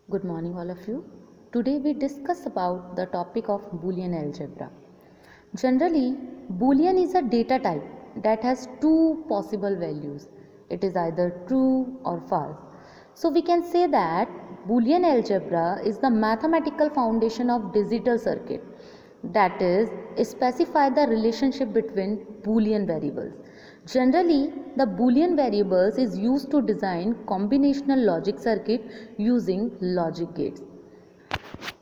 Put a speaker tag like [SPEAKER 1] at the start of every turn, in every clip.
[SPEAKER 1] Good morning, all of you. Today we discuss about the topic of Boolean algebra. Generally, Boolean is a data type that has two possible values. It is either true or false. So we can say that Boolean algebra is the mathematical foundation of digital circuit. That is, specify the relationship between Boolean variables. Generally, the Boolean variables is used to design combinational logic circuit using logic gates.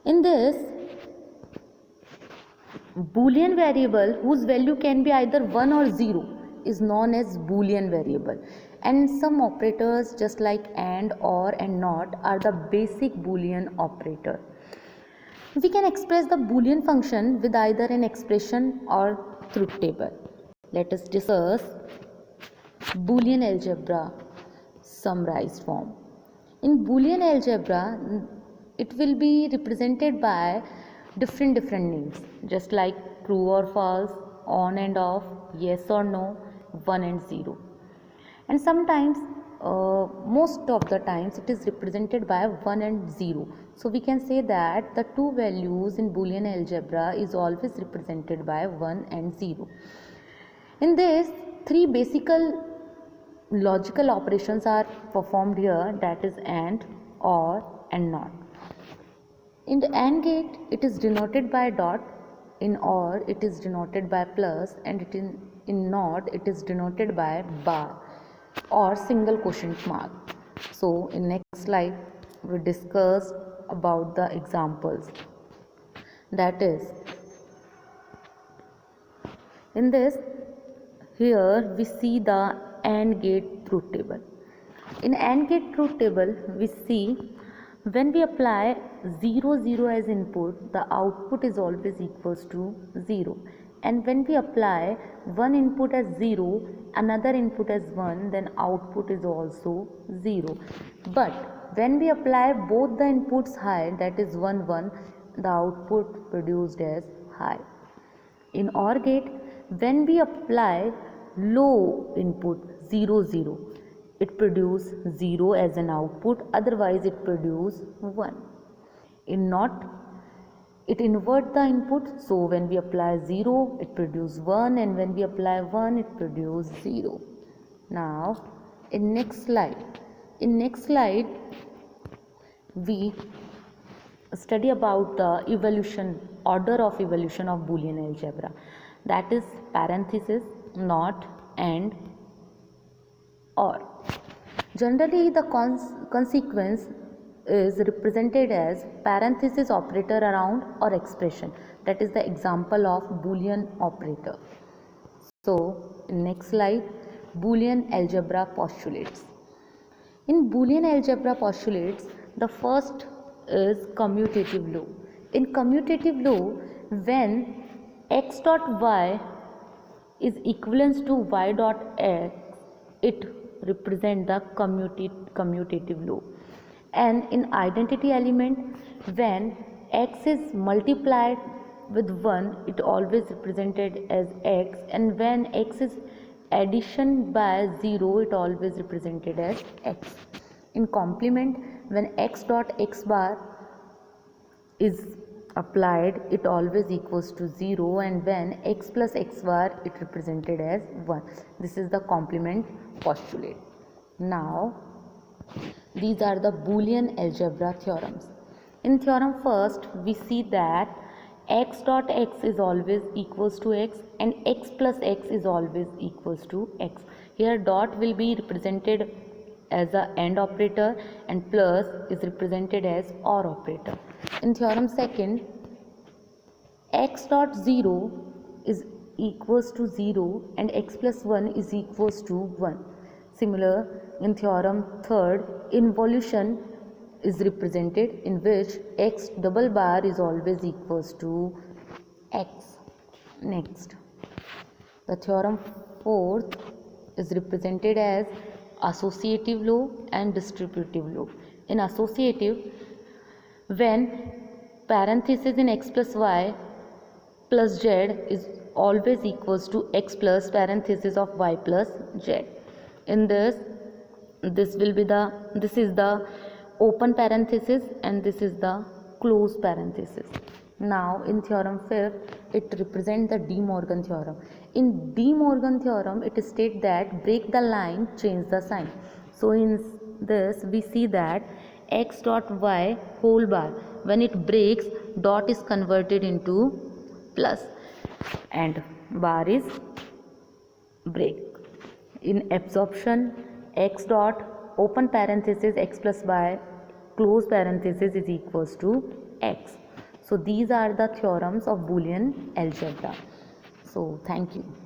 [SPEAKER 1] In this, Boolean variable whose value can be either 1 or 0 is known as Boolean variable, and some operators just like AND, OR and NOT are the basic Boolean operator. We can express the Boolean function with either an expression or truth table. Let us discuss Boolean algebra summarized form. In Boolean algebra, it will be represented by different names, just like true or false, on and off, yes or no, 1 and 0. And sometimes, most of the times, it is represented by 1 and 0. So we can say that the two values in Boolean algebra is always represented by 1 and 0. In this, three basic logical operations are performed here, that is AND, OR and NOT. In the AND gate, it is denoted by dot, in OR it is denoted by plus, and in NOT it is denoted by bar or single quotient mark. So in next slide we discuss about the examples. That is, in this, here we see the AND gate truth table. In AND gate truth table, we see when we apply 0 0 as input, the output is always equals to 0. And when we apply one input as 0, another input as 1, then output is also 0. But when we apply both the inputs high, that is 1 1, the output produced as high. In OR gate, when we apply low input 0 0, it produce 0 as an output, otherwise it produce 1. In NOT, it invert the input, so when we apply 0, it produce 1, and when we apply 1, it produce 0. Now, in next slide, we study about the order of evolution of Boolean algebra, that is parenthesis, not, and, or. Generally, the consequence is represented as parenthesis operator around or expression, that is the example of Boolean operator. So in next slide, Boolean algebra postulates. In Boolean algebra postulates, the first is commutative law. In commutative law, when x dot y is equivalent to y dot x, it represents the commutative law. And in identity element, when x is multiplied with 1, it always represented as x, and when x is addition by 0, it always represented as x. In complement, when x dot x bar is applied, it always equals to 0, and when x plus x bar, it represented as 1. This is the complement postulate. Now, these are the Boolean algebra theorems. In theorem first, we see that x dot x is always equals to x, and x plus x is always equals to x. Here dot will be represented as a AND operator, and plus is represented as OR operator. In theorem second, x dot 0 is equals to 0, and x plus 1 is equals to 1. Similar, in theorem third, involution is represented, in which x double bar is always equals to x. Next, the theorem fourth is represented as associative law and distributive law. In associative, when parenthesis in x plus y plus z is always equals to x plus parenthesis of y plus z. In this is the open parenthesis and this is the close parenthesis. Now in theorem 5th, it represents the De Morgan theorem. In De Morgan theorem, it states that break the line, change the sign. So in this we see that x dot y whole bar, when it breaks, dot is converted into plus and bar is break. In absorption, x dot open parenthesis x plus y close parenthesis is equals to x. So these are the theorems of Boolean algebra. So thank you.